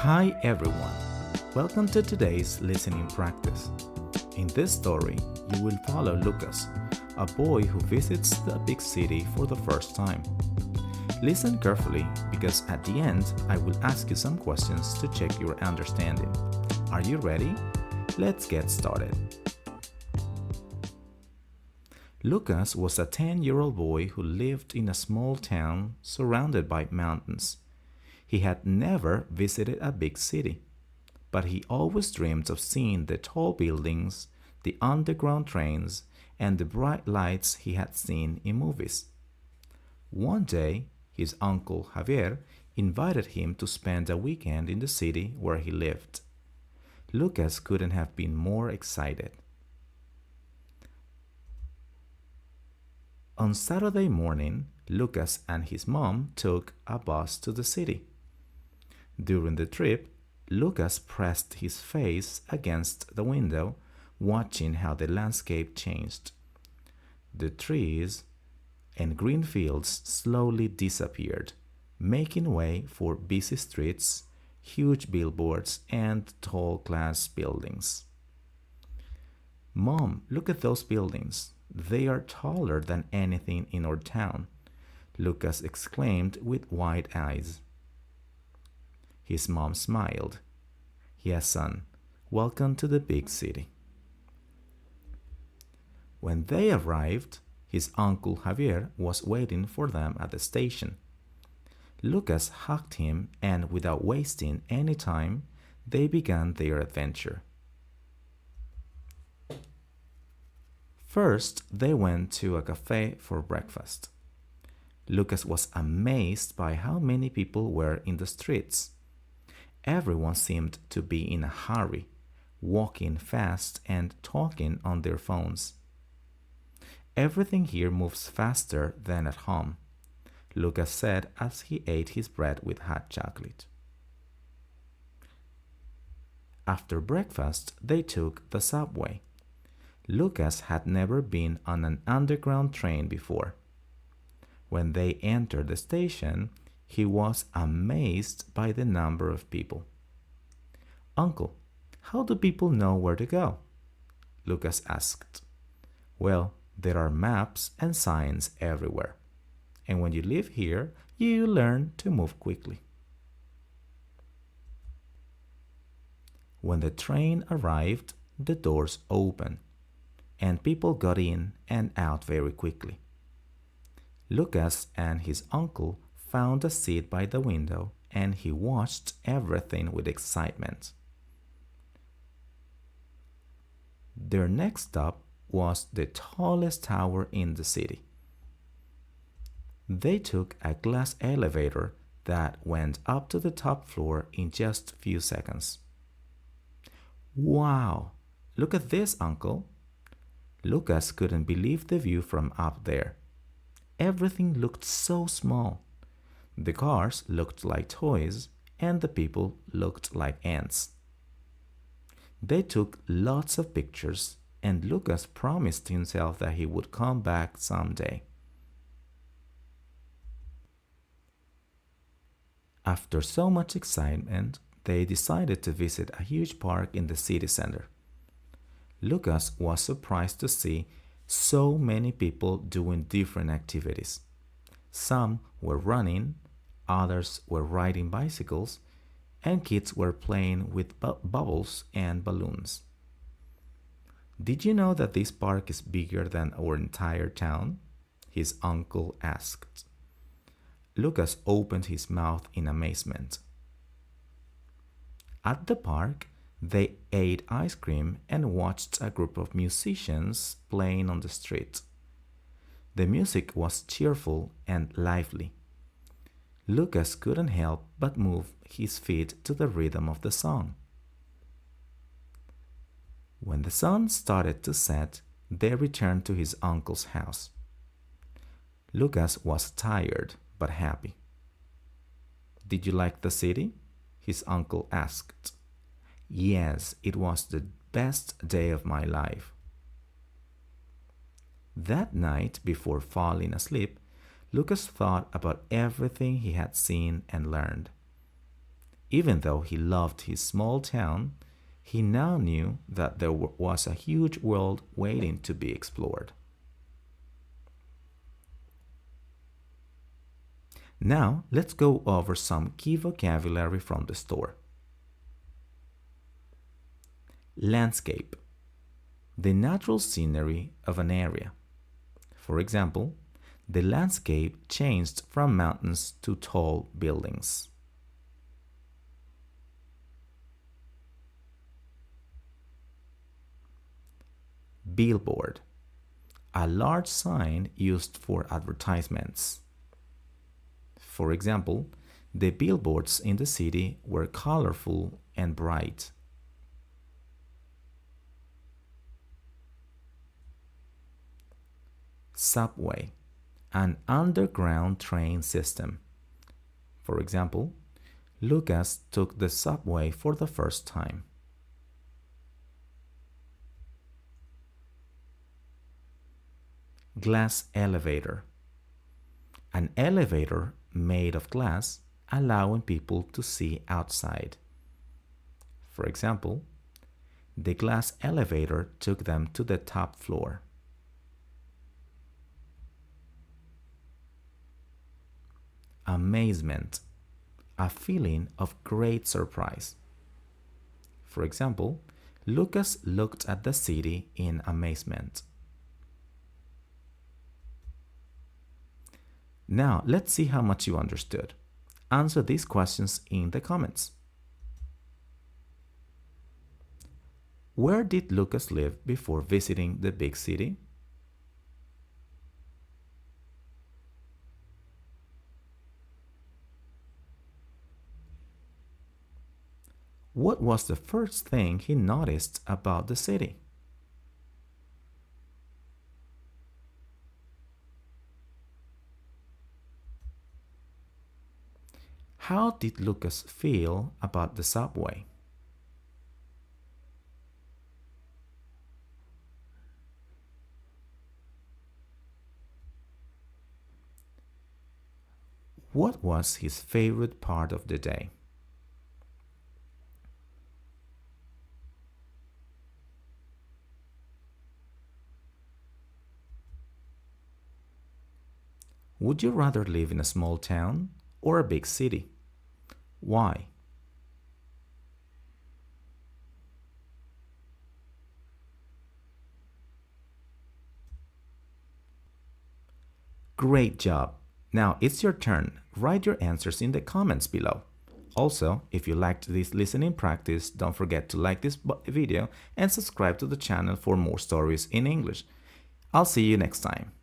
Hi everyone, welcome to today's listening practice. In this story, you will follow Lucas, a boy who visits the big city for the first time. Listen carefully because at the end, I will ask you some questions to check your understanding. Are you ready? Let's get started. Lucas was a 10-year-old boy who lived in a small town surrounded by mountains. He had never visited a big city, but he always dreamed of seeing the tall buildings, the underground trains, and the bright lights he had seen in movies. One day, his uncle Javier invited him to spend a weekend in the city where he lived. Lucas couldn't have been more excited. On Saturday morning, Lucas and his mom took a bus to the city. During the trip, Lucas pressed his face against the window, watching how the landscape changed. The trees and green fields slowly disappeared, making way for busy streets, huge billboards, and tall glass buildings. "Mom, look at those buildings. They are taller than anything in our town," Lucas exclaimed with wide eyes. His mom smiled. "Yes, son, welcome to the big city." When they arrived, his uncle Javier was waiting for them at the station. Lucas hugged him, and without wasting any time, they began their adventure. First, they went to a cafe for breakfast. Lucas was amazed by how many people were in the streets. Everyone seemed to be in a hurry, walking fast and talking on their phones. "Everything here moves faster than at home," Lucas said as he ate his bread with hot chocolate. After breakfast, they took the subway. Lucas had never been on an underground train before. When they entered the station, he was amazed by the number of people. "Uncle, how do people know where to go?" Lucas asked. "Well, there are maps and signs everywhere. And when you live here, you learn to move quickly." When the train arrived, the doors opened, and people got in and out very quickly. Lucas and his uncle found a seat by the window, and he watched everything with excitement. Their next stop was the tallest tower in the city. They took a glass elevator that went up to the top floor in just a few seconds. "Wow! Look at this, Uncle!" Lucas couldn't believe the view from up there. Everything looked so small. The cars looked like toys, and the people looked like ants. They took lots of pictures, and Lucas promised himself that he would come back someday. After so much excitement, they decided to visit a huge park in the city center. Lucas was surprised to see so many people doing different activities. Some were running, others were riding bicycles, and kids were playing with bubbles and balloons. "Did you know that this park is bigger than our entire town?" his uncle asked. Lucas opened his mouth in amazement. At the park, they ate ice cream and watched a group of musicians playing on the street. The music was cheerful and lively. Lucas couldn't help but move his feet to the rhythm of the song. When the sun started to set, they returned to his uncle's house. Lucas was tired but happy. "Did you like the city?" his uncle asked. "Yes, it was the best day of my life." That night, before falling asleep, Lucas thought about everything he had seen and learned. Even though he loved his small town, he now knew that there was a huge world waiting to be explored. Now, let's go over some key vocabulary from the store. Landscape. The natural scenery of an area. For example, the landscape changed from mountains to tall buildings. Billboard. A large sign used for advertisements. For example, the billboards in the city were colorful and bright. Subway. An underground train system. For example, Lucas took the subway for the first time. Glass elevator. An elevator made of glass, allowing people to see outside. For example, the glass elevator took them to the top floor. Amazement. A feeling of great surprise. For example, Lucas looked at the city in amazement. Now, let's see how much you understood. Answer these questions in the comments. Where did Lucas live before visiting the big city? What was the first thing he noticed about the city? How did Lucas feel about the subway? What was his favorite part of the day? Would you rather live in a small town or a big city? Why? Great job! Now it's your turn. Write your answers in the comments below. Also, if you liked this listening practice, don't forget to like this video and subscribe to the channel for more stories in English. I'll see you next time.